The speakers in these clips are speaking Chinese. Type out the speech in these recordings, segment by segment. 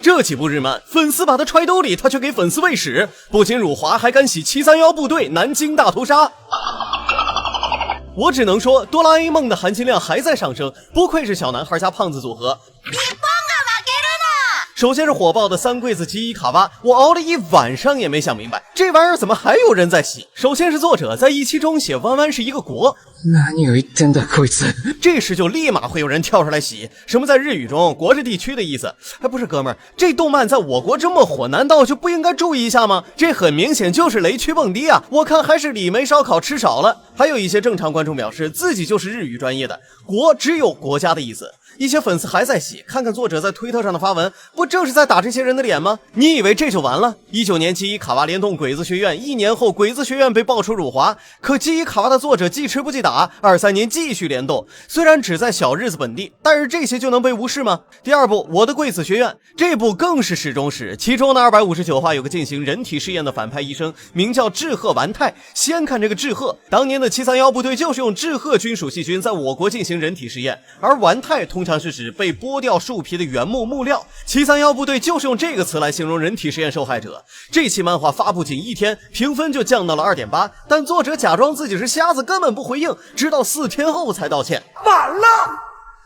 这几部日漫，粉丝把他揣兜里，他却给粉丝喂屎，不仅辱华，还敢洗731部队、南京大屠杀。我只能说，哆啦 A 梦的含金量还在上升，不愧是小男孩加胖子组合。首先是火爆的三柜子吉伊卡哇，我熬了一晚上也没想明白，这玩意儿怎么还有人在洗。首先是作者在一期中写弯弯是一个国，这时就立马会有人跳出来洗，什么在日语中国是地区的意思。哎，不是哥们儿，这动漫在我国这么火，难道就不应该注意一下吗？这很明显就是雷区蹦迪啊！我看还是李梅烧烤吃少了。还有一些正常观众表示自己就是日语专业的，国只有国家的意思。一些粉丝还在洗，看看作者在推特上的发文，不正是在打这些人的脸吗？你以为这就完了？19年吉伊卡哇联动鬼子学院，1年后鬼子学院被爆出辱华，可吉伊卡哇的作者既吃不记打，23年继续联动，虽然只在小日子本地，但是这些就能被无视吗？第二部我的贵子学院，这部更是始终史，其中的259话有个进行人体试验的反派医生，名叫志贺丸太。先看这个志贺，当年的731部队就是用志贺菌属细菌在我国进行人体实验，而丸太通常是指被剥掉树皮的原木木料，731部队就是用这个词来形容人体实验受害者。这期漫画发布仅1天，评分就降到了 2.8， 但作者假装自己是瞎子，根本不回应，直到4天后才道歉。晚了，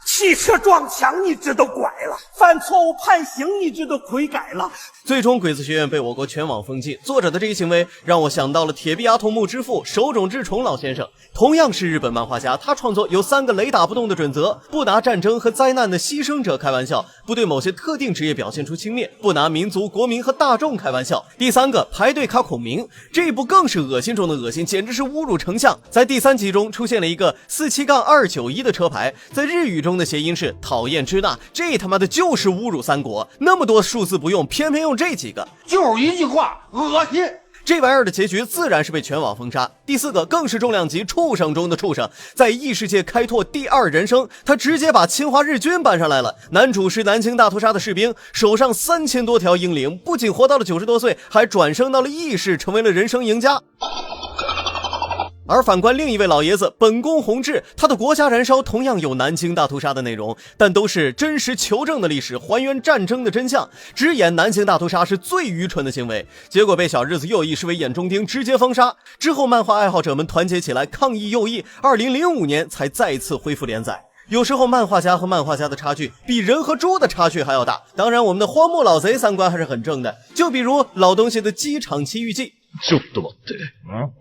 汽车撞墙你这都拐了，犯错误判刑你这都悔改了。最终鬼子学院被我国全网封禁，作者的这一行为让我想到了铁臂阿童木之父手冢治虫老先生，同样是日本漫画家，他创作有3个雷打不动的准则：不拿战争和灾难的牺牲者开玩笑，不对某些特定职业表现出轻蔑，不拿民族、国民和大众开玩笑。第3个排队卡孔明，这一部更是恶心中的恶心，简直是侮辱丞相。在第3集中出现了一个47-291的车牌，在日语中的谐音是讨厌支那，这他妈的就是侮辱三国，那么多数字不用，偏偏用这几个，就是一句话，恶心。这玩意儿的结局自然是被全网封杀。第4个更是重量级，畜生中的畜生，在异世界开拓第2人生，他直接把侵华日军搬上来了。男主是南京大屠杀的士兵，手上3000多条英灵，不仅活到了90多岁，还转生到了异世，成为了人生赢家。而反观另一位老爷子本宫弘治，他的国家燃烧同样有南京大屠杀的内容，但都是真实求证的历史，还原战争的真相，只演南京大屠杀是最愚蠢的行为，结果被小日子右翼视为眼中钉，直接封杀。之后漫画爱好者们团结起来抗议右翼，2005年才再次恢复连载。有时候漫画家和漫画家的差距比人和猪的差距还要大。当然我们的荒木老贼三观还是很正的，就比如老东西的机场奇遇记。ちょっと待って。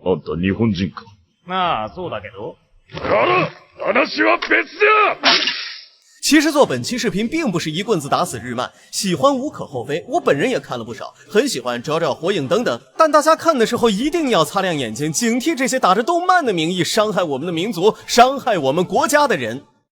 あんた日本人か。まあそうだけど。話は別じゃ。其实做本期视频并不是一棍子打死日漫，喜欢无可厚非，我本人也看了不少，很喜欢找找火影等等，但大家看的时候一定要擦亮眼睛，警惕这些打着动漫的名义伤害我们的民族、伤害我们国家的人。